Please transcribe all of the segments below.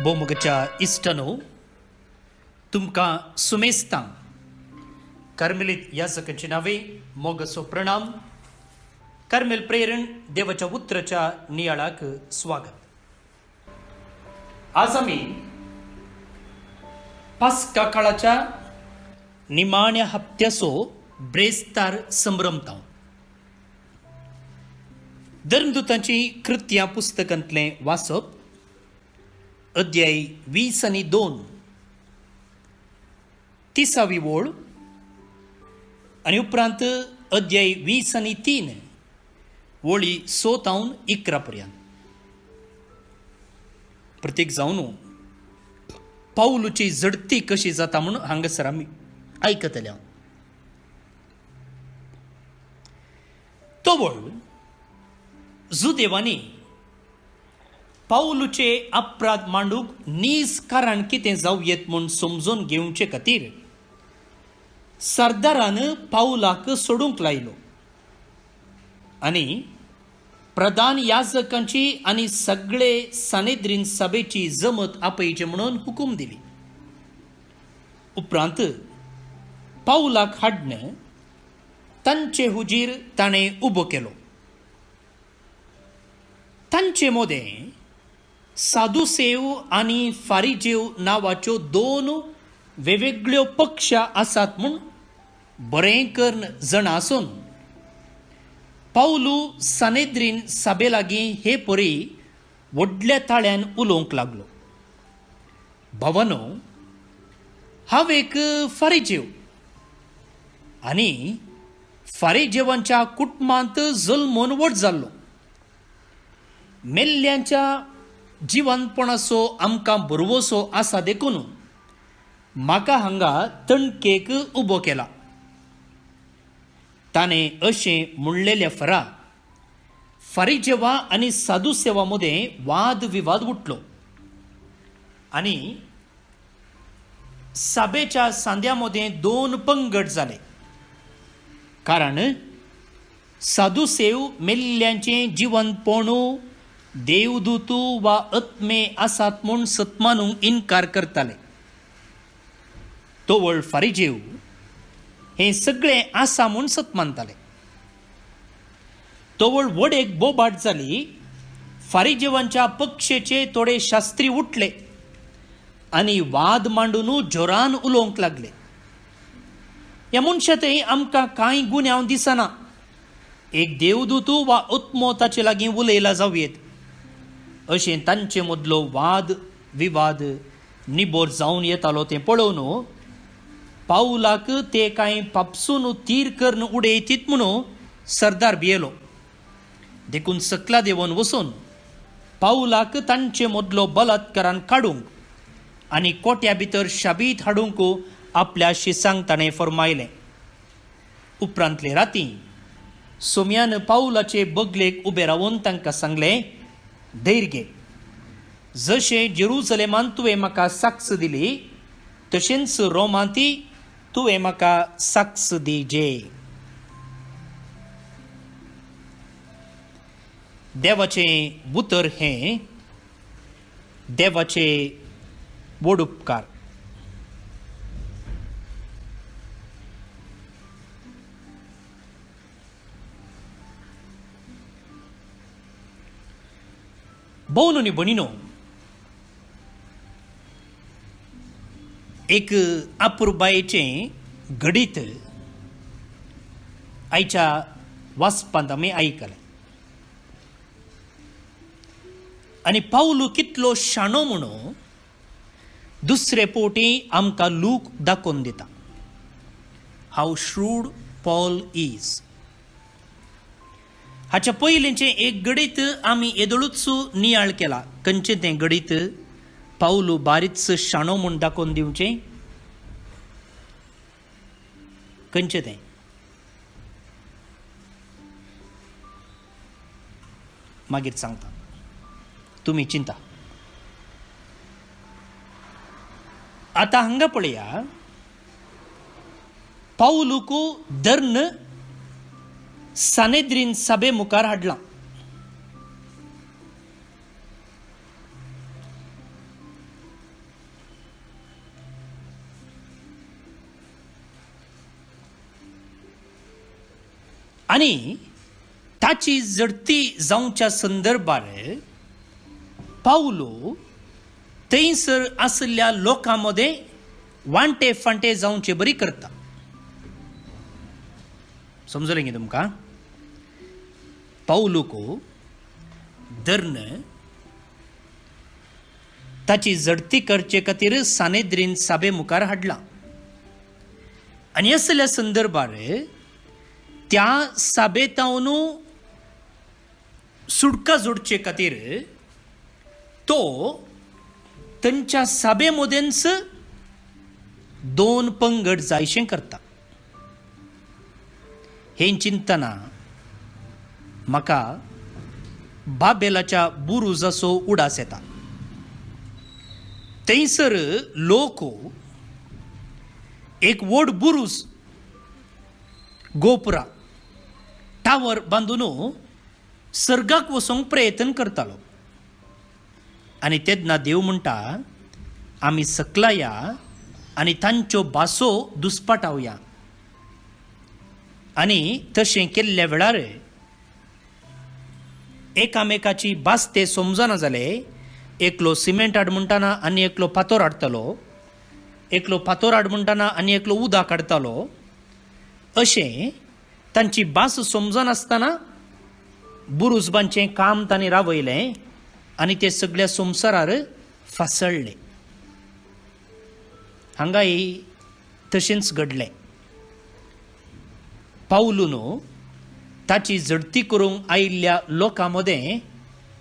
बोमगच्या इष्टनो तुमकां सुमेस्तां कार्मेलीत याजकांची नावे मोगसो प्रणाम. कार्मेल प्रेरण देवाच्या उतराच्या नियाळाक स्वागत. आज आमी पास्का काळाच्या निमाण्या हप्त्याचो ब्रेस्तार संभ्रमता. धर्मदूतांची कृत्यां पुस्तकांतलें वाचप, अध्याय 20:2 30वी ओळ आनी उपरांत अध्याय 20:3 ओळी 6-11 पर्यंत. प्रत्येक जावन पाऊलची झडती कशी जाता म्हणून हांगासर आमी आयकतले. तो वळ जुदेवांनी पाऊलचे अपराध मांडूक निस्कारण कितें जावं येत म्हूण समजून घेवचे खातीर सरदारान पाऊलाक सोडूंक लायलो आनी प्रधान याजकांची आनी सगळे सानेद्रीन सभेची जमत आपयचे म्हणून हुकूम दिली. उपरांत पाऊलाक हाडन तांचे हुजीर ताणें उबो केलो. तांचे मोदें सादुसेव आनी फारिजेव नांवाच्यो 2 वेगवेगळ्यो पक्ष आसात म्हूण बरें करून जाणा आसून पाऊलू सानेद्रीन सभे लागीं हे परी व्हडल्या ताळ्यान उलोवंक लागलो. भावानो, हांव एक फारिजेव आनी फारिजेवांच्या कुटुंबांत जल्मून व्हड जाल्लो. मेल्ल्यांच्या जिवंतपणाचो आमकां बरवसो आसा देखून म्हाका हांगा तणकेक उबो केला. ताणें अशें म्हणलेल्या फरा फारिजेवा आनी सादुसेवा मदें वाद विवाद उठलो आनी सभेच्या सांद्या मदें 2 पंगड जाले. कारण सादुसेव मेल्ल्यांचें जिवंतपणू देवदूत वा आत्मे आसात म्हूण सतमानूंक इन्कार करताले. तो वळ फारिजेव हे सगळें आसा म्हूण सतमानताले. तो वळ वडेक बोबाट जाली. फारिजेवांच्या पक्षेचे थोडे शास्त्री उठले आनी वाद मांडून जोरान उलोवंक लागले. ह्या मनशा थंय आमकां कांय गुन्यांव दिसना. एक देवदूत वा आत्मो ताचे लागीं उलयला जावं येत. अशें तांचे मदलो वाद विवाद निबोर जावन येतालो तें पळोवन पाऊलाक ते कांय पापसून तीर करून उडयतीत म्हणून सरदार भियेलो. देखून सकला देंवन वचून पाऊलाक तांचे मदलो बलात्कारान काडूंक आनी कोट्या भितर शाबीत हाडूंक आपल्या शिसांक ताणें फर्मायलें. उपरांतले राती सोम्यान पाऊलाचे बगलेक उबे रावन तांकां सांगलें, धैर्य घे. जशें जेरुसलेमांत तुवें म्हाका साक्ष दिली तशेंच रोमांती तुवें म्हाका साक्ष दिजे. देवाचें उतर हें देवाचे व्हड उपकार. भोवन आनी भणीनो, एक अपुरबायेचें घडीत आयच्या वाचपांत आमी आयकलें. आनी पाऊल कितलो शाणो म्हणून दुसरे पोवटी आमकां लूक दाखोवन दिता. How shrewd Paul is. हाच्या पयलींचें एक गडीत आमी येदळूच नियाळ केला. खंयचें तें गडीत पाऊल बारीच शाणो म्हूण दाखोवन दिवचें? खंयचें तें? मागीर सांगता, तुमी चिंता. आतां हांगा पळया, पाऊलूक धर्न सानेद्रीन सभे मुखार हाडलां. आणि ताची जडती जावच्या संदर्भार पावलो थंयसर आसल्या लोकांमध्ये वांटे फांटे जावचे बरी करता. समजलें की तुमकां? पावलुको धर्न ताची जडती करचे खातीर सानेद्रीन साबे मुखार हाडला. आनी असल्या संदर्भार त्या साबेतावन सुटका जोडचे खातीर तो तांच्या साबे मदेंच 2 पंगड जायशें करता. हें चिंतना म्हाका बाबेलाच्या बुरुजाचो उडास येता. थंयसर लोक एक व्हड बुरूज गोपुरा टावर बांदून सर्गाक वचूंक प्रयत्न करतालो. आनी तेन्ना देव म्हणटा आमी सकला या आनी तांच्यो बासो दुस्पाटावया. आनी तशें केल्ल्या वेळार एकामेकाची बास ते समजना जाले. एकलो सिमेंट हाड म्हणटाना आनी एकलो फातर हाडटालो, एकलो फातर हाड म्हणटाना आनी एकलो उदक हाडटालो. अशें तांची बास समजनासतना बुरुजबांचें काम तांणी राबयलें आनी ते सगळ्या संवसारार फासळ्ळे. हांगाय तशेंच घडलें. पावलून ताची जडती करूंक आयिल्ल्या लोकां मदें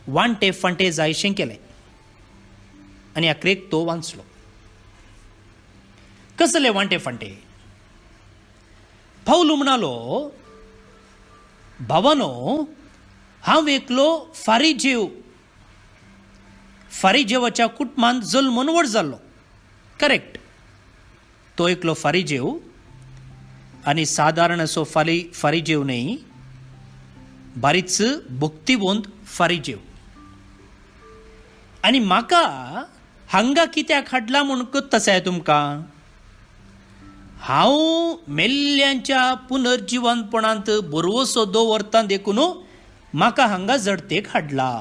वांटे फांटे जायशें केलें आनी आखरेक तो वांचलो. कसले वांटे फांटे? पावलू म्हणालो, भावानो, हांव एकलो फारिजेवाच्या कुटुंबांत जल्मून व्हड जाल्लो. करेक्ट, तो एकलो फारिजेव आनी सादारण असो फारिजेव न्ही, बारीच भक्तिवंत फारिजेव. आनी म्हाका हांगा कित्याक हाडला म्हूण कळटा साय तुमकां? हांव मेल्ल्यांच्या पुनर्जिवनपणांत बरवसो दवरता देखून म्हाका हांगा जडतेक हाडला.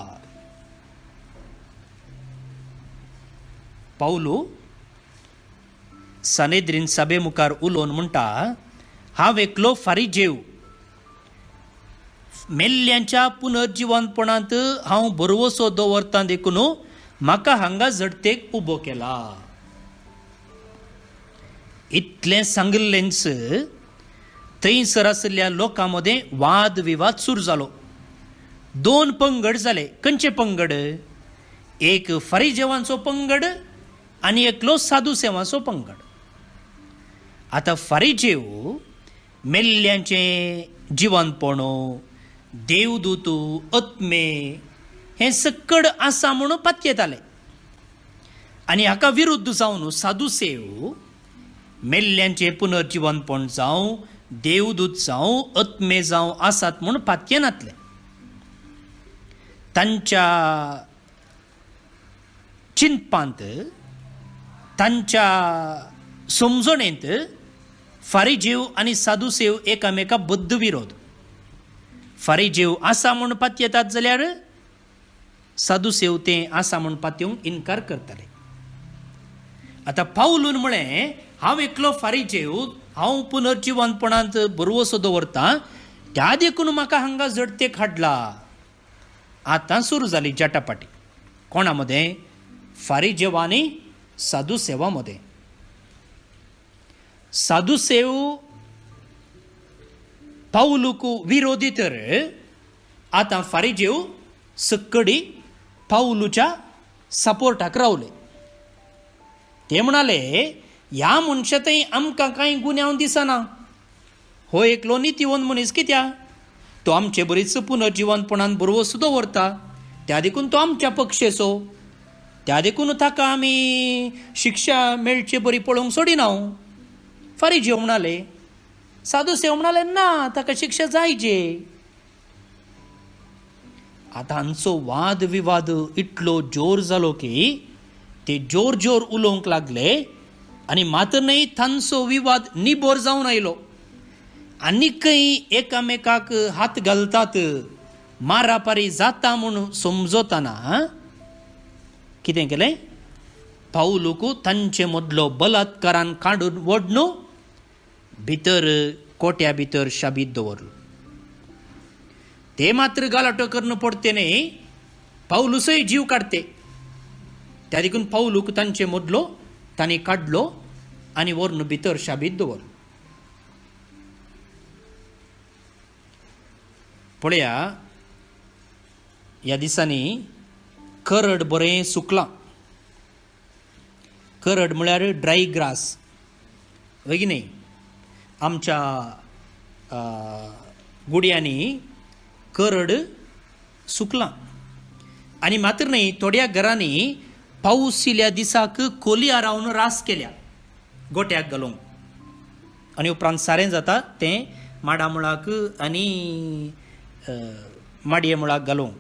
पावलू सानेद्रीन सभे मुखार उलोवन म्हणटा, हांव एकलो फारिजेव, मेल्ल्यांच्या पुनर्जिवनपणांत हांव बरवसो दवरता देखून म्हाका हांगा जडतेक उबो केला. इतलें सांगलेंच थंयसर आसल्या लोकां मदें वाद विवाद सुरू जालो. 2 पंगड जाले. खंयचे पंगड? एक फारिजेवांचो पंगड आनी एकलो साधुसेवांचो पंगड. आतां फारिजेव मेल्ल्यांचें जिवनपण, देवदूत, आत्मे हें सकड आसा म्हूण पातयेताले. आनी हाका विरुद्ध जावन साधुसेव मेल्ल्यांचें पुनर्जिवनपण जावं, देवदूत जावं, आत्मे जावं आसात म्हूण पातयेनातले. तांच्या चिंतपांत, तांच्या समजणेंत फारिजेव आनी साधुसेव एकामेका बद्द विरोध. फारिजेव आसा म्हूण पातयेतात जाल्यार साधुसेव तें आसा म्हूण पातयेवंक इन्कार करताले. आतां पावलून म्हळें, हांव एकलो फारिजेव, हांव पुनर्जिवनपणांत बरवसो दवरता, त्या देखून म्हाका हांगा जडतेक हाडला. आतां सुरू जाली जटापाटी. कोणा मदें? फारिजेव आनी साधुसेवा मदें. साधुसेव पावलूक विरोधी तर आतां फारिजेव सक्कडी पावलूच्या सपोर्टाक रावले. ते म्हणाले, ह्या मनशांतय आमकां कांय गुन्यांव दिसना. हो एकलो नितीवंत मनीस कित्याक? तो आमचे बरीच पुनर्जिवनपणान बरवसो दवरता, त्या देखून तो आमच्या पक्षेचो, त्या देखून ताका आमी शिक्षा मेळची बरी पळोवंक सोडिना. फारिजेव म्हणाले. साधुसेव म्हणाले, ना, ताका शिक्षा जायचे. आतां हांचो वाद विवाद इतलो जोर जालो की ते जोर जोर उलोवंक लागले आनी मात्र न्ही तांचो विवाद निबोर जावन आयलो. आनीकय एकामेकाक हात घालतात, मारापारी जाता म्हणून समजताना कितें केलें? पाऊलूक तांचे मदलो बलात्कारान काडून वडून भितर कोट्या भितर शाबीत दवरलो. ते मात्र गालाटो करणं पडते न्ही, पाऊलुसय जीव काडते. त्या देखून पाऊलूक तांचे मदलो तांणी काडलो आनी व्हरून भितर शाबीत दवरलो. पळया, ह्या दिसांनी करड बरें सुकलां. करड म्हळ्यार ड्राय ग्रास. वगिनी, आमच्या गुडयांनी करड सुकलां. आनी मात्र न्ही, थोड्या घरांनी पावस येयल्या दिसाक कोलया रावन रास केल्या गोट्याक घालूंक. आनी उपरांत सारें जाता तें माडा मुळाक आनी माडये मुळाक घालूंक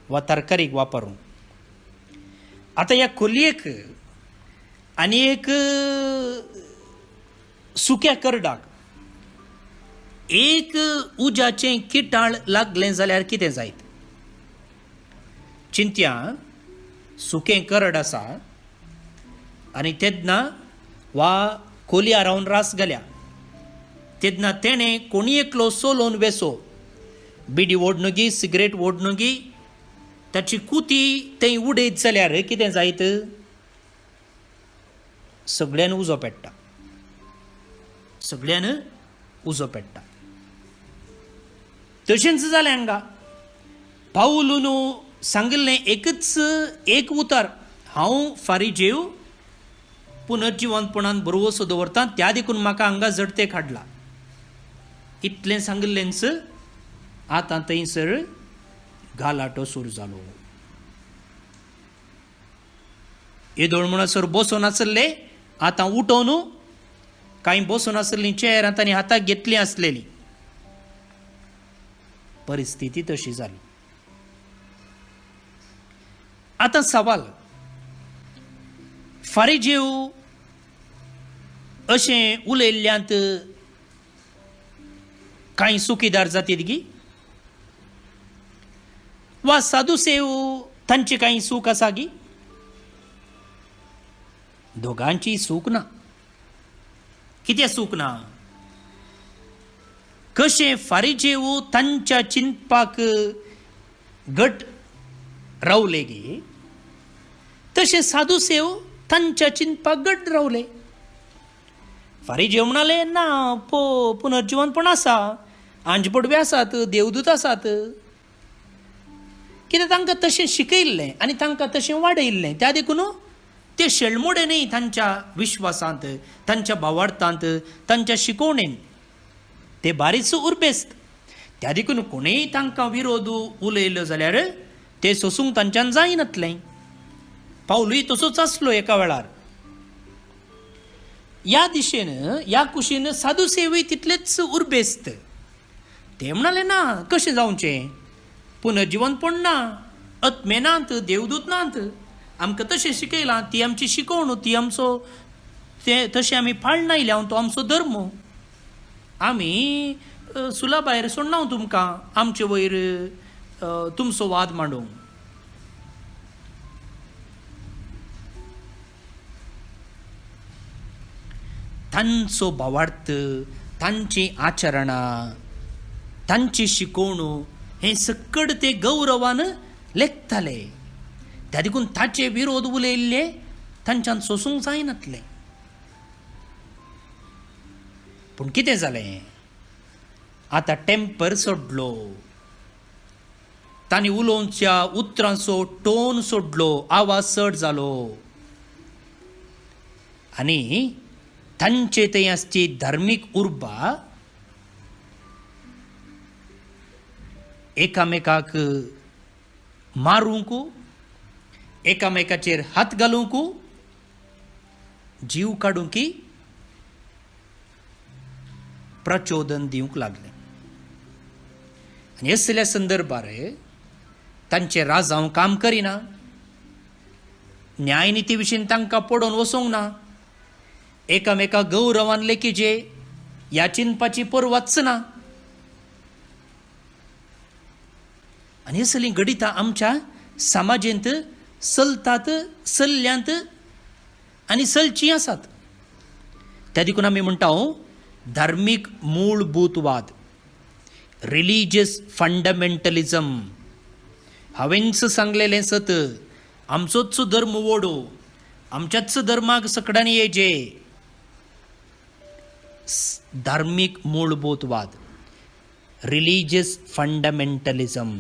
वा तरकारीक वापरूंक. आतां ह्या कोलयेक आनी एक सुक्या करडाक एक उज्याचें किटाळ लागलें जाल्यार कितें जायत? चिंत्या, सुकें करड आसा आनी तेदना वा कोलया रावन रास घाल्या, तेदना तेणें कोणी एकलो सोलोवन वेसो बिडी ओडणुगी, सिगरेट ओडणुगी, ताची कुती थंय उडयत जाल्यार कितें जायत? सगळ्यान उजो पेट्टा, सगळ्यान उजो पेट्टा. तशेंच जालें हांगा. पाऊलून सांगिल्लें एकच एक उतर, हांव फारिजेव पुनर्जिवंतपणान बरोवसो दवरतां, त्या देखून म्हाका हांगा जडते हाडला. इतलें सांगिल्लेंच आतां थंयसर गालाटो सुरू जालो. येदोळ म्हणसर बसून आसले, आतां उठोवन कांय बसून आसलीं चेर तांणी हाताक घेतलीं आसलेलीं. परिस्थिती तशी जाली. आतां सवाल, फारिजेव अशें उलयल्ल्यांत कांय सुखीदार जातीत गी? वा साधुसेव तांचे कांय सूख आसा गी? दोगांची सूख ना. कितें सूख ना? कशें फारिजेव तांच्या चिंतपाक घट रावले गे, तशें साधुसेव तांच्या चिंतपाक घट रावले. फारिजेव म्हणाले, ना पुनर्जिवनपण आसा, आंजपडवे आसात, देवदूत आसात. कितें तांकां तशें शिकयल्लें आनी तांकां तशें वाडयल्लें, त्या देखून ते शेळमोडे न्ही तांच्या विश्वासांत, तांच्या भावार्थांत, तांच्या शिकवणेन. ते बारीच उर्बेस्त. त्या देखून कोणेय तांकां विरोध उलयलो जाल्यार ते सोसूंक तांच्यान जायनातलें. पावलूय तसोच आसलो एका वेळार. ह्या दिशेन, ह्या कुशीन साधुसेवूय तितलेच उर्बेस्त. ते म्हणाले, ना, कशें जावचें? पुनर्जिवनपण ना, आत्मे नात, देवदूत नात. आमकां तशें शिकयलां, ती आमची शिकवण, ती आमचो ते तशें आमी पाळून आयल्या, तो आमचो धर्म. आमी सुला भायर सोडना तुमकां आमचे वयर तुमचो वाद मांडूंक. तांचो भावार्थ, तांची आचरणां, तांची शिकवण हें सकड ते गौरवान लेखताले. त्या देखून ताचे विरोध उलयल्ले तांच्यान सोसूंक जायनातलें. पूण कितें जालें? आतां टेम्पर सोडलो, तांणी उलोवच्या उतरांचो टोन सोडलो, आवाज चड जालो आनी तांचे थंय आसची धार्मीक उर्बा एकामेकाक मारूंक, एकामेकाचेर हात घालूंक, जीव काडूंक प्रचोदन दिवंक लागले. आनी असल्या संदर्भार तांचे राजांव काम करिना, न्यायनिती विशीं तांकां पडोवन वचोंक ना, एकामेका गौरवान लेखीचे ह्या चिंतपाची पर वचना. आनी असली गडितां आमच्या समाजेंत चलतात, चल्ल्यांत आनी चलचीं आसात. त्या देखून आमी म्हणटा धार्मीक मूळभूतवाद, रिलिजियस फंडमेंटलिझम. हांवेंच सांगलेलें सत, आमचोच धर्म वडो, आमच्याच धर्माक सकडान येजे. धार्मीक मूळभूतवाद, रिलिजियस फंडमेंटलिझम.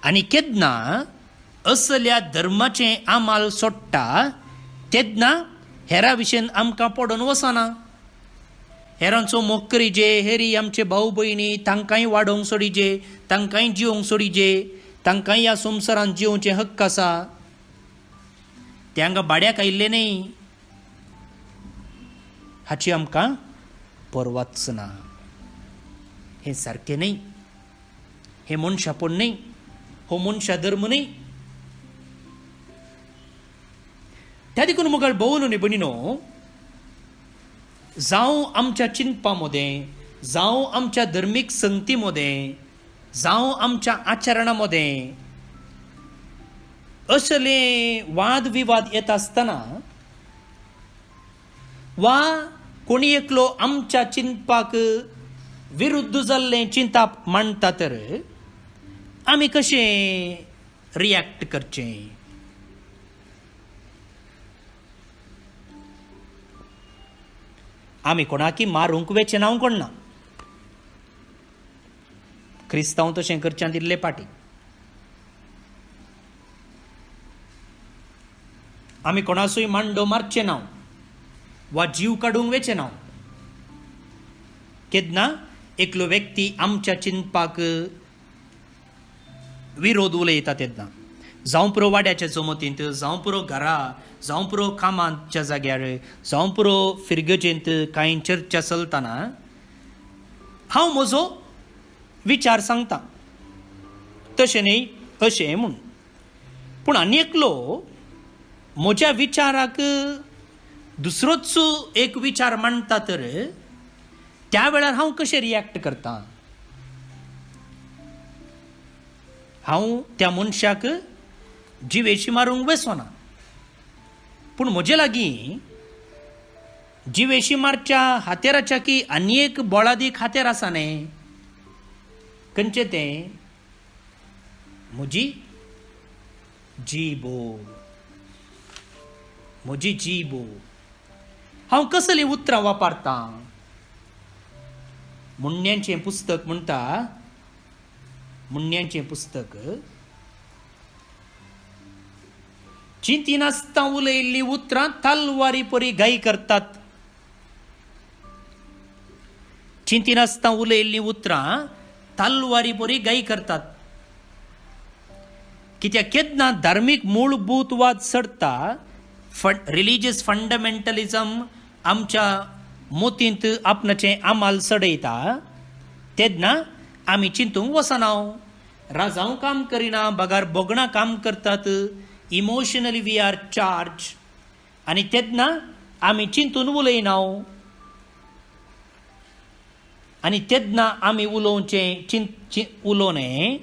आनी केन्ना असल्या धर्माचें आमाल सोडटा तेन्ना हेरां विशयेन आमकां पडोवन वचना. हेरांचो मोग करिजे, हेरी आमचे भाऊ भयणी, तांकांय वाडोवंक सोडिजे, तांकांय जिवंक सोडिजे, तांकांय ह्या संवसारांत जिवोवचे हक्क आसा. ते हांगा भाड्याक आयिल्ले न्ही, हाची आमकां परवाच ना. हें सारकें न्ही, हें मनशापण न्ही, हो मनशा धर्म न्ही. त्या देखून मुखार भोवून न्ही भयणीनो, जावं आमच्या चिंतपा मदें, जावं आमच्या धर्मीक संगती मदें, जावं आमच्या आचरणा मदें असले वाद विवाद येता आसतना वा कोणी एकलो आमच्या चिंतपाक विरुद्ध जाल्लें चिंताप मांडटा तर आमी कशें रिएक्ट करचें. आमी कोणाकी मारूंक वेचें ना कोण ना. क्रिस्तांव तशें करच्यान दिल्ले पाटी. आमी कोणासूय मांडो मारचें ना वा जीव काडूंक वेचें ना. केन्ना एकलो व्यक्ती आमच्या चिंतपाक विरोध उलयता तेन्ना, जावं पुरो वाड्याच्या जमतींत, जावं पुरो घरा, जावं पुरो कामाच्या जाग्यार, जावं पुरो फिरगजेंत कांय चर्चा चलतना हांव म्हजो विचार सांगता. तशें न्ही अशें म्हूण. पूण आनी एकलो म्हज्या विचाराक दुसरोच एक विचार मांडटा तर त्या वेळार हांव कशें रिएक्ट करतां. हांव त्या मनशाक जिवेशी मारूंक वेचोना. पूण म्हजे लागीं जिवेशी मारच्या हातेराच्या की आनी एक बोळादीक हातेर आसा न्ही. खंयचें तें? म्हजी जीबो. म्हजी जीबो. हांव कसलीं उतरां वापरतां. मुन्यांचें पुस्तक म्हणटा, मुन्यांचें पुस्तक, चिंतिनासतना उलयिल्लीं उतरां तलवारी परी घाई करतात. चिंतिनासतना उलयिल्लीं उतरां तलवारी परी घाई करतात. कित्याक केन्ना धार्मीक मूळभूतवाद सडटा, रिलिजियस फंडमेंटलिझम आमच्या मोतींत आपणाचें आमाल सडयता तेन्ना आमी चिंतूंक वचना. राजांव काम करिना, बागार बोगणां काम करतात. Emotionally we are charge. आनी तेन्ना आमी चिंतून उलयना. आनी तेन्ना आमी उलोवचें उलोवनें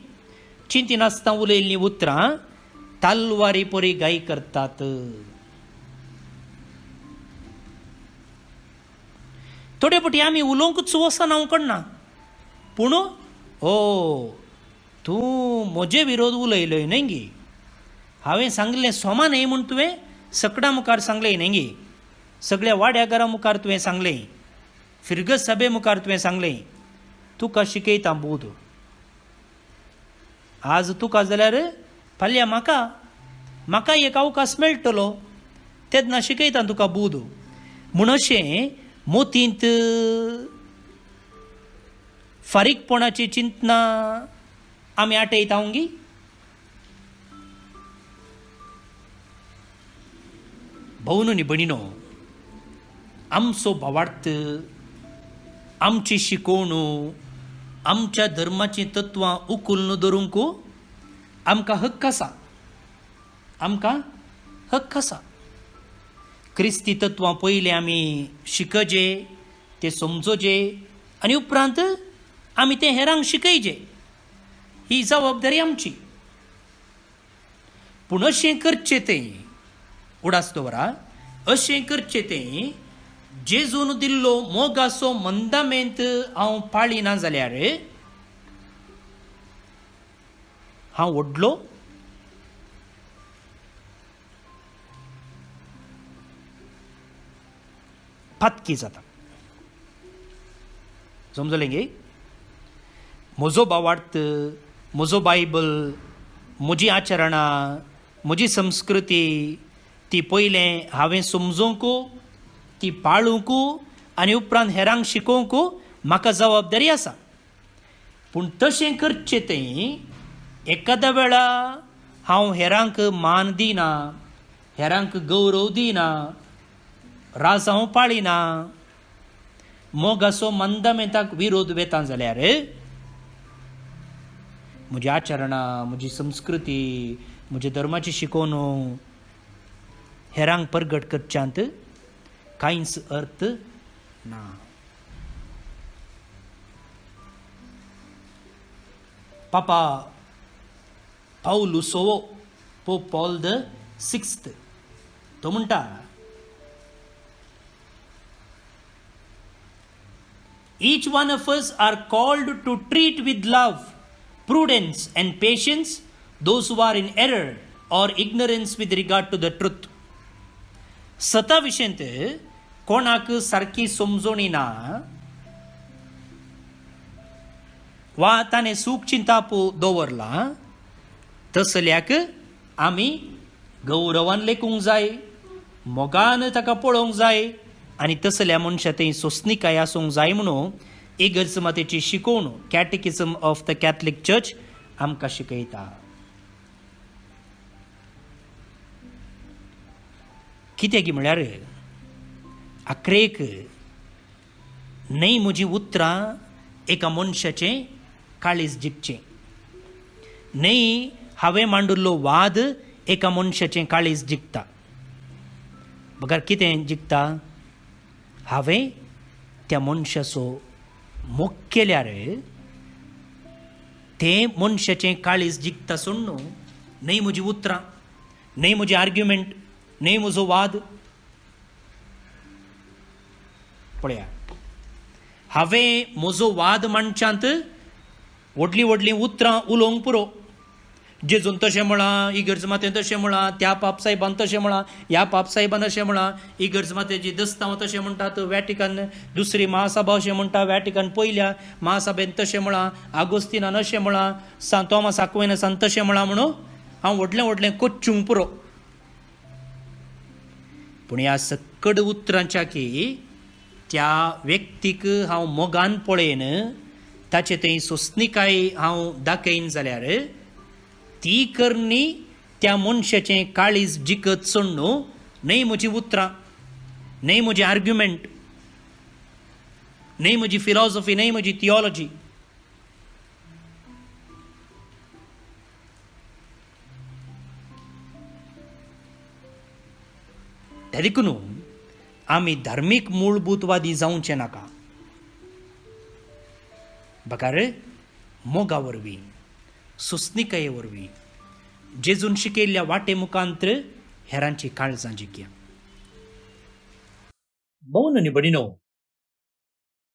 चिंतिनासतना उलयिल्लीं उतरां तलवारी परी घाई करतात. थोडे फावटी आमी उलोवंकच वचना कळना. पूण तूं म्हजे विरोध उलयलोय न्ही गे. हांवें सांगलें सोमा न्ही म्हूण तुवें सकडा मुखार सांगलें न्ही गे. सगळ्या वाड्या घरा मुखार तुवें सांगलें, फिरगत सभे मुखार तुवें सांगलें. तुका शिकयता बूद. आज तुका जाल्यार फाल्यां म्हाका एक अवकाश मेळटलो, तेन्ना शिकयता तुका बूद. म्हूण अशें मोतींत फारीकपणाची चिंतना आमी आटयता गी. भोवनो न्ही भयणीनो, आमचो भावार्थ, आमची शिकोवण, आमच्या धर्माचीं तत्वां उखून धरूंक आमकां हक्क आसा. आमकां हक्क आसा. क्रिस्ती तत्वां पयलीं आमी शिकजे, ते समजोजे आनी उपरांत आमी तें हेरांक शिकयचें. ही जबाबदारी आमची. पूण अशें करचें तें उडास दवरा, अशें करचें तें जेजून दिल्लो मोगाचो मंदामेंत हांव पाळिना जाल्यार हांव व्हडलो फातकी जाता. समजलें गे? म्हजो भावार्थ, म्हजो बायबल, म्हजी आचरणां, म्हजी संस्कृती ती पयलें हांवें समजूंक, ती पाळूंक आनी उपरांत हेरांक शिकोवंक म्हाका जबाबदारी आसा. पूण तशें करचें तें एकाद्या वेळा हांव हेरांक मान दिना, हेरांक गौरव दिना, राजांव पाळिना, मोगाचो मंदामेंताक विरोध वेता जाल्यार म्हजी आचरणां, म्हजी संस्कृती, म्हजे धर्माची शिकवणूक हेरांक परगट करच्यांत कांयच अर्थ ना. पापा पाऊलुसोवो, पोप पॉल VI, तो म्हणटा, each one of us are called to treat with love, prudence and patience those who are in error or ignorance with regard to the truth. सता विशेंत कोणाक सारकी समजोणी ना वा ताणें सूख चिंतापू दवरला तसल्याक आमी गौरवान लेखूंक जाय, मोगान ताका पळोवंक जाय आनी तसल्या मनशा थंय सोंसणीकाय आसूंक जाय म्हणून इगर्जमातेची शिकवणूक कॅटेकिझम ऑफ द कॅथलीक चर्च आमकां शिकयता. कित्याक म्हळ्यार आखरेक न्हय म्हजी उतरां एका मनशाचें काळीज जिखचें, न्हय हांवें मांडिल्लो वाद एका मनशाचें काळीज जिखता. बगर कितें जिखता? हांवें त्या मनशाचो मोग केल्यार तें मनशाचें काळीज जिखता सोड न्हू, न्हय म्हजी उतरां, न्हय म्हजी आर्ग्युमेंट, न्हय म्हजो वाद. पळया, हांवें म्हजो वाद मांडच्यांत व्हडलीं व्हडलीं उतरां उलोवंक पुरो. जेजून तशें म्हणा, इगर्जमातेन तशें म्हणा, त्या पाप साहेबान तशें म्हणा, ह्या पाप साहेबान अशें म्हणा, इगर्जमातेची दस्तांव तशें म्हणटात, वॅटिकन दुसरी महासभा अशें म्हणटा, वॅटिकन पयल्या महासभेन तशें म्हणा, आगोस्तिनान अशें म्हणा, सांत थॉमस आक्विनासान तशें म्हणा म्हणून हांव व्हडलें व्हडलें कोच्चूंक पुरो. पूण ह्या सक्कड उतरांच्या की त्या व्यक्तीक हांव मोगान पळयन ताचे थंय सोंसणीकाय हांव दाखयन जाल्यार ती करणी त्या मनशाचें काळीज जिखत सोड न्हू, न्हय म्हजी उतरां, न्हय म्हजी आर्ग्युमेंट, न्हय म्हजी फिलॉसॉफी, न्हय म्हजी थियोलॉजी. देखून आमी धार्मीक मूळभूतवादी जावचें नाका. बकार मोगा वरवीं, सोंसणीकाये वरवीं जेजून शिकयल्ल्या वाटे मुखांत्र हेरांची काळजां जिखया. भोवन न्ही बडिनो,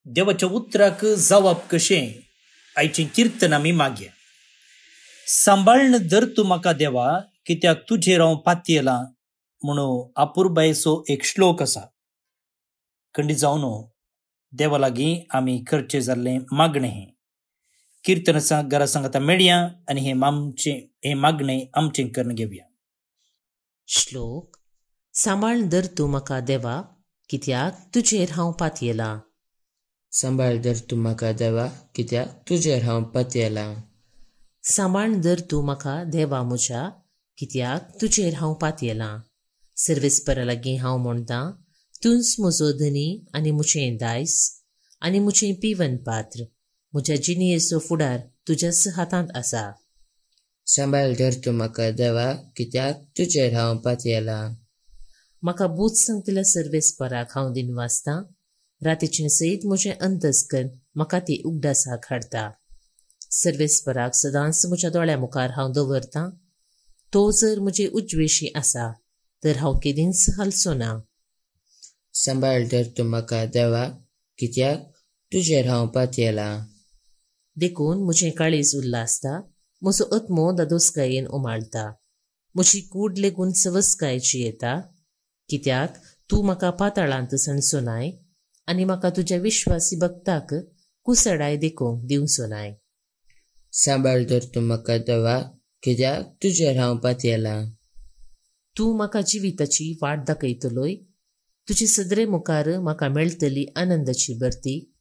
देवाच्या उतराक जावप कशें आयचें किर्तन आमी मागया. सांबाळन धर तूं म्हाका देवा, कित्याक तुजेर हांव पातयेलां म्हणून आपुरबायेचो एक श्लोक आसा. खंडी जावन देवा लागीं आमी करचें जाल्लें मागणें हें किर्तनाचा घरा सांगता मेळया आनी हे मागणें आमचें करून घेवया. श्लोक. सांबाळ धर तूं म्हाका देवा, कित्याक तुजेर हांव पातयेलां. सांबाळ धर तूं म्हाका देवा, कित्याक तुजेर हांव पातयेलां. सांबाळ धर तूं म्हाका देवा म्हज्या, कित्याक तुजेर हांव पातयेलां. सर्वेस्परा लागीं हांव म्हणटां, तूंच म्हजो धनी आनी मुजें दायज आनी मुजें पिवन पात्र. म्हज्या जिणेचो फुडार तुज्याच हातांत आसा. सांबाळ धर तूं म्हाका देवा, कित्याक तुजेर हांव पातयेलां. म्हाका बूत सांगतल्या सर्वेस्पराक हांव दिनवासतां. रातीचें सयत म्हजें अंतस्कन म्हाका ती उगडासाक हाडटा. सर्वेस्पराक सदांच म्हज्या दोळ्या मुखार हांव दवरतां. तो जर म्हजे उजवेशी आसा तर हांव केदींच हालचो ना. सांबाळ तर तूं म्हाका देवा, कित्याक तुजेर हांव पातयेलां. देखून म्हजें काळीज उल्लासता, म्हजो आत्मो दादोसकायेन उमाळटा. म्हजी कूड लेगून सवस्कायची येता, कित्याक तूं म्हाका पाताळांत सणचो नाय आनी म्हाका तुज्या विश्वासी भक्ताक कुसडाय देखूंक दिवचो नाय. सांबाळ तर तूं म्हाका देवा, कित्याक तुजेर हांव पातयेलां. तूं म्हाका जिविताची वाट दाखयतलोय. तुजे सदरे मुखार म्हाका मेळटली आनंदाची बर्ती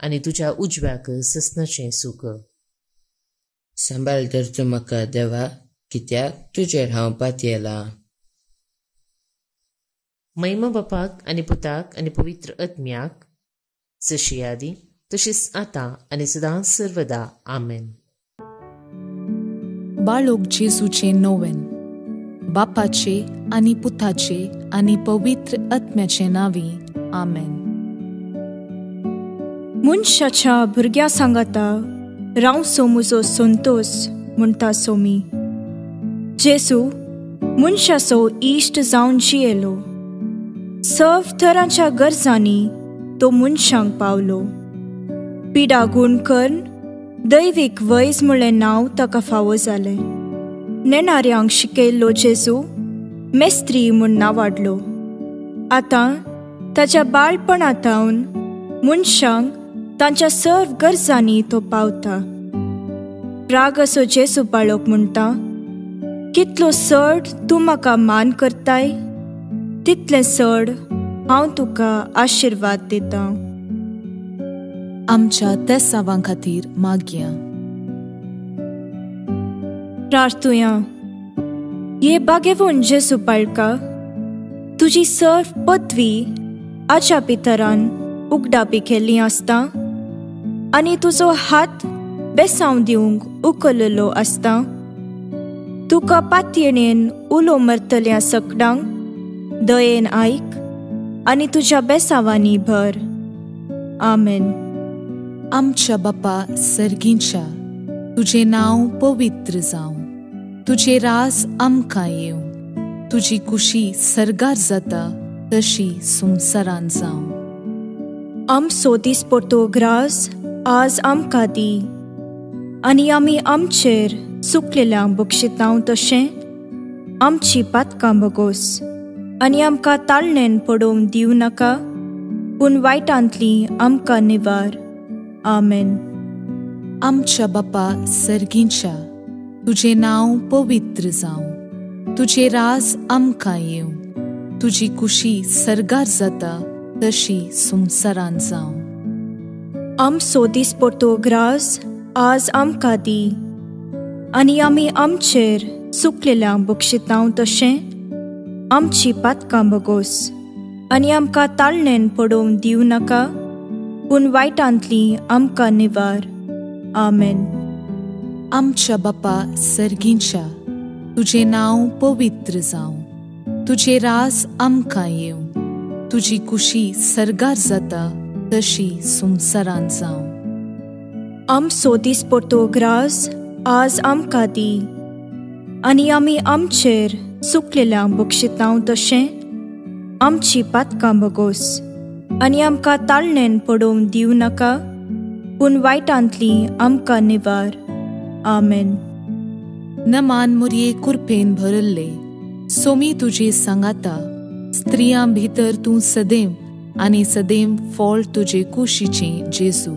आनी तुज्या उजव्याक ससनाचें सूख. सांबाळ तर तूं म्हाका देवा, कित्याक तुजेर हांव पातयेलां. महिमा बापाक आनी पुताक आनी पवित्र आत्म्याक, जशी आदी तशीच आतां आनी सदांच सर्वदा. आमेन. बाळोक जेजूचे नोवेन. बापाचे आनी पुताचे आनी पवित्र आत्म्याचे नांवी. आमेन. मनशाच्या भुरग्या सांगाता रावसो म्हजो संतोष म्हणटा सोमी. जेजू मनशाचो इश्ट जावन जियेलो. सर्व तरांच्या गरजांनी तो मनशांक पावलो. पिडा गूण करून दैवीक वैज म्हणलें नांव ताका फावो जालें. नेणाऱ्यांक शिकयल्लो जेजू मेस्त्री म्हूण नांवाडलो. आतां ताच्या बाळपणांतावन मनशांक तांच्या सर्व गरजांनी तो पावता. राग असो जेजू बाळोक म्हणटा, कितलो चड तूं म्हाका मान करताय, तितलें चड हांव तुका आशिर्वाद दितां. आमच्या तेसावां खातीर मागया. प्रार्थुया. ये बागेवून जेजू बाळका, तुजी सर्व पदवी आच्या पितरान उगडापी केल्ली आसता आनी तुजो हात बेसांव दिवंक उखललो आसता. तुका पातयेणेन उलो मरतल्या सकडांक दयेन आयक आनी तुज्या बेसावांनी भर. आमेन. आमच्या बापा सर्गींच्या, तुजें नांव पवित्र जावं. तुजें रास आमकां येवं. तुजी कुशी सर्गार जाता तशी संवसारांत जावं. आमचो दिसपट्टो ग्रास आज आमकां दी आनी आमी आमचेर चुकलेल्यांक बक्षितांव तशें आमची पातकां बगोस आनी आमकां ताळणेन पडोवंक दिवं नाका, पूण वायटांतली आमकां निवार. आमेन. आमच्या बापा सर्गींच्या, तुजें नांव पवित्र जावं. तुजें रास आमकां येवं. तुजी कुशी सर्गार जाता तशी संवसारांत जावं. आमचो दिसपट्टो ग्रास आज आमकां दी आनी आमी आमचेर चुकलेल्यांक बक्षितांव तशें आमची पातकां बगोस आनी आमकां ताळणेन पडोवंक दिवं नाका, पूण वायटांतली आमकां निवार. आमेन. आमच्या बापा सर्गींच्या, तुजें नांव पवित्र जावं. तुजें रास आमकां येवं. तुजी कुशी सर्गार जाता तशी संवसारांत जावं. आमचो दिसपट्टो ग्रास आज आमकां दी आनी आमी आमचेर चुकलेल्यांक बक्षितांव तशें आमची पातकां बगोस आनी आमकां ताळणेन पडोवंक दिवं नाका, पूण वायटांतली आमकां निवार. आमेन. नमान मुरये कुरपेन भरल्ले, सोमी तुजे सांगाता. स्त्रियां भितर तूं सदैव आनी सदैव फळ तुजे कुशीचें जेजू.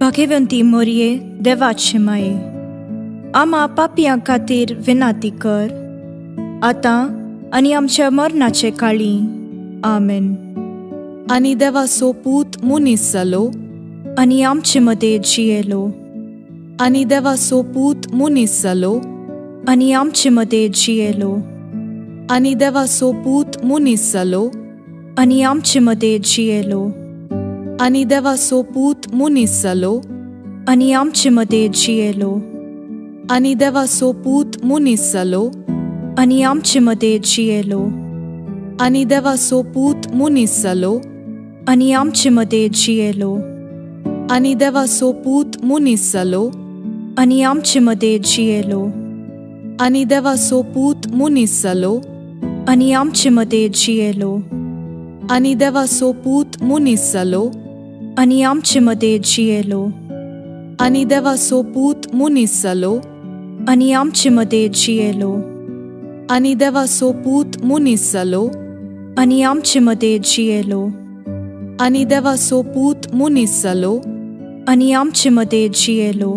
भाग्यवंती मोरये, देवाचे माये, आम्हा पापियां खातीर विनाती कर, आतां आनी आमच्या मरणाचे काळी. आमेन. आनी देवाचो पूत मुनीस जालो आनी आमचे मदें जियेलो. आनी देवाचो पूत मुनीस जालो आनी आमचे मदें जियेलो. आनी देवाचो पूत मुनीस जालो आनी आमचे मदें जियेलो. आनी देवाचो पूत मुनीस जालो आनी आमचे मदें जियेलो. आनी देवाचो पूत मुनीस जालो आनी आमचे मदें जियेलो. आनी देवाचो पूत मुनीस जालो आणि आमचे मध्ये जियेलो आणि देवाचो पूत मुनीस जालो आणि आमचे मध्ये जियेलो आणि देवाचो पूत मुनीस जालो आणि आमचे मध्ये जियेलो आणि देवाचो पूत मुनीस जालो आणि आमचे मध्ये जियेलो आणि देवाचो पूत मुनीस जालो आणि आमचे मध्ये जियेलो आणि देवाचो पूत मुनीस जालो आणि आमचे मध्ये जियेलो आणि देवाचो पूत मुनीस जालो आणि आमचे मध्ये जियेलो.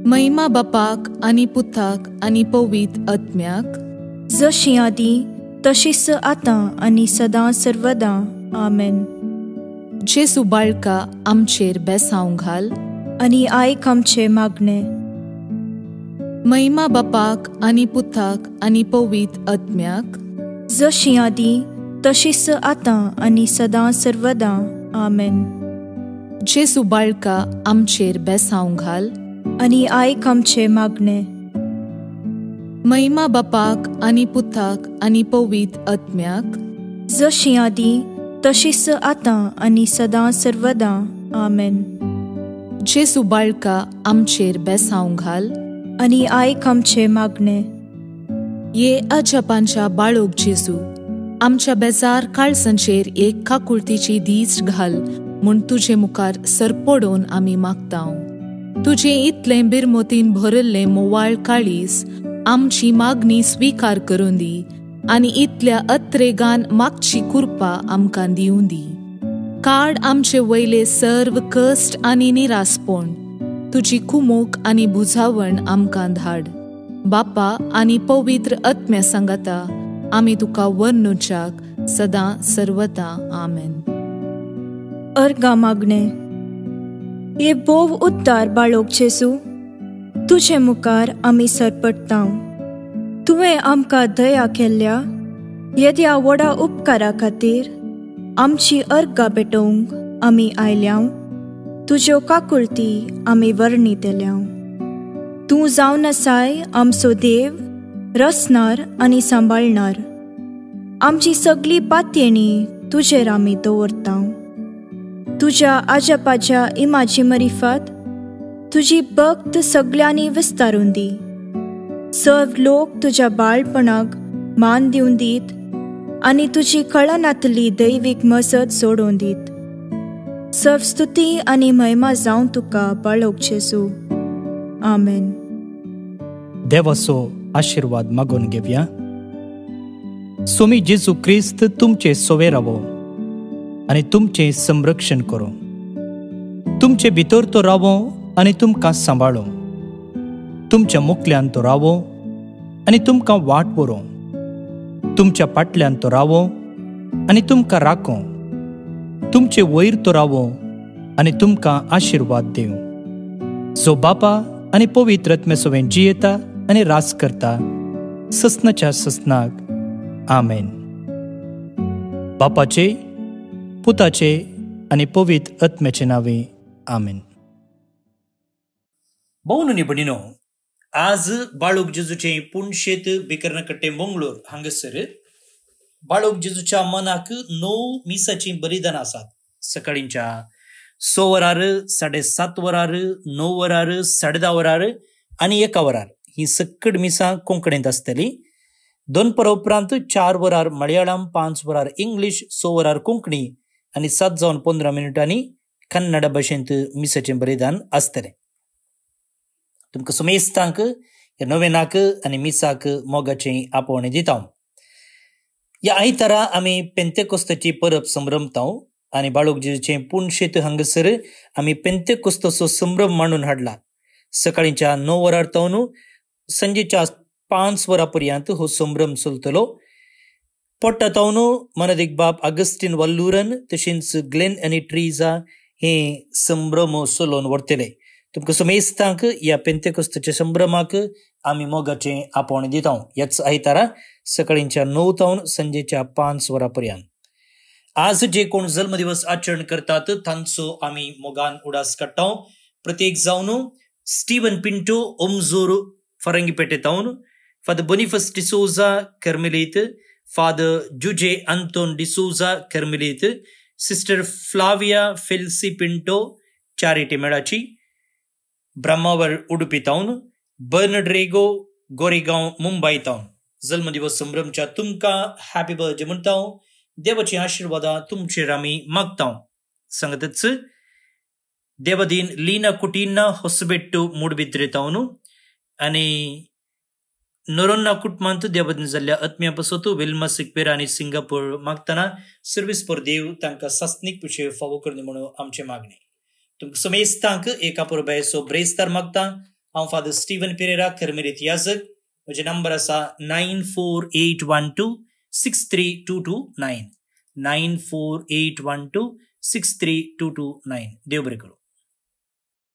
महिमा बापाक आणि पुताक आणि पवित्र आत्म्याक जशी आदी तशीच आता आणि सदां सर्वदा. आमेन. जेसू बाळका आमचेर बेसांव घाल आणि आयक आमचे मागणे. महिमा बापाक आणि पुताक आणि पवित्र आत्म्याक जशी आदी तशीच आता आणि सदां सर्वदा. आमेन. जेसू बाळका आमचेर बेसांव घाल आणि आयक आमचे मागणे. महिमा बापाक आणि पुताक आणि पवित्र आत्म्याक जशी आदी तशीच आता आणि सदां सर्वदा. आमेन. जेसू बाळका आमचेर बेसांव घाल आणि आयक आमचे मागणे. ये अजपांच्या बाळोक जेसू आमच्या बेजार काळसांचेर एक काकुळतीची दीस घाल म्हूण तुजे मुखार सरपडोवन आमी मागतांव. तुजे इतले बिरमोतीन भरल्ले मोवाळ काळीस आमची मागणी स्वीकार करून दी आणि इतल्या अत्रेगान मागची कृपा आमकां दिवून दी. काड आमचे वयले सर्व कश्ट आणि निरासपण. तुजी कुमोक आणि बुजावण आमकां धाड. बापा आणि पवित्र आत्म्या सांगाता आमी तुका वर्णुच्याक सदां सर्वदा. आमेन. अर्गा मागणे. ये बोव उद्दार बाळोक जेसू तुजे मुखार आमी सरपडटांव. तुवें आमकां दया केल्ल्या येद्या व्हडा उपकारा खातीर आमची अर्गां पेटोवंक आमी आयल्याव. तुज्यो काकुळटी आमी वर्णितल्याव. तूं जावन आसाय आमचो देव, रचणार आणि सांबाळणार. आमची सगळी पातयेणी तुजेर आमी दवरतांव. तुज्या आजपाच्या इमाची मरिफत तुजी भक्त सगळ्यांनी विस्तारून दी. सर्व लोक तुज्या बाळपणाक मान दिवन दीत आणि तुजी कळनातली दैवीक मजत सोडून दीत. सर्व स्तुती आणि महिमा जावन तुका बाळोक जेसू. आमेन. देवाचो आशीर्वाद मागून घेवया. स्वामी जेजू ख्रिस्त तुमचे सोवे रावो आणि तुमचे संरक्षण करो. तुमचे भितर तो रावो आणि तुमकां सांबाळो. तुमच्या मुखल्यान तो रावो आणि तुमकां वाट बरो. तुमच्या फाटल्यान तो रावो आणि तुमकां राखो. तुमचे वयर तो रावो आणि तुमकां आशीर्वाद दिव. जो बापा आणि पवित्र आत्म्या सोबत जियेता आणि रास करता ससनाच्या ससनाक. आमेन. बापाचे, पुताचे आणि पवित्र आत्म्याचे नावे. आमेन. भोवन आनी भयणीनो, आज बाळोक जेजूचे पुणशेत बिकर्णकट्टे मंगळूर हांगासर बाळोक जेजूच्या मनाक 9 मिसाची बलिदान आसात. सकाळींच्या 6 वरार, 7:30 वरार, 9 वरार, 10:30 वरार आणि 1 वरार ही सकड मिसां कोंकणींत आसतली. 2 परां उपरांत 4 वरार मलयाळम, 5 वरार इंग्लीश, 6 वरार कोंकणी आणि 7:15 कन्नड भाशेंत मिसाचें बलिदान आसतलें. तुमकां सुमेस्तांक ह्या नोवेनाक आनी मिसाक मोगाचें आपोवणें दिता. ह्या आयतारा आमी पेंतेकोस्ताची परब संभ्रमतांव आनी बाळोक जेजूचे पुणशेत हांगासर आमी पेंतेकोस्ताचो संभ्रम मांडून हाडला. सकाळींच्या 9 वरार तावन संजेच्या 5 वरां पर्यंत हो संभ्रम चलतलो. पोट्टा तावन मनदीक बाब अगस्टीन वल्लूरन तशेंच ग्लेन आनी ट्रीजा हे संभ्रम चलोवन व्हरतले. तुमकां सुमेस्तांक ह्या पेंतेकोस्ताच्या संभ्रमाक आमी मोगाचें आपोवणें दिता. ह्याच आयतारा सकाळींच्या 9 तावन संजेच्या 5 वरां पर्यंत. आज जे कोण जल्मदिवस आचरण करतात तांचो आमी मोगान उडास काडटा. प्रत्येक जावन स्टीवन पिंटो ओमजोर फरंगीपेटे तावन, फादर बोनिफस डिसोजा कर्मेलीत, फादर जुजे आंतोन डिसोजा कर्मेलीत, सिस्टर फ्लाविया फेल्सी पिंटो चॅरिटी मेळाची, ब्रह्मावर उडुपी तावन, बर्नड्रेगो गोरेगांव मुंबई तावन जल्मदिवस संभ्रमच्या तुमकां हॅपी बर्थडे म्हणटा. देवाची आशीर्वादा तुमचेर आमी मागता. सांगतच देवदीन लीना कुटीना ಹೊಸಬೆಟ್ಟು ಮೂಡಬಿದ್ರೆ तावन आनी नोरोन्ना कुटुंबांत देवदीन जाल्ल्या आत्म्या पासत वेल्मा सिक्वेरा आनी सिंगापूर मागतना सर्वीस पर देव तांकां सासनीक पिशे फावो करनी म्हणून आमचे मागणे. तुमकां समेस्तांक एका परबेचो ब्रेस्तार मागता. हांव फादर स्टीवन पेरेरा कर्मेलीत याजक. म्हजे नंबर आसा 9481263229 9481263229. देव बरें करूं.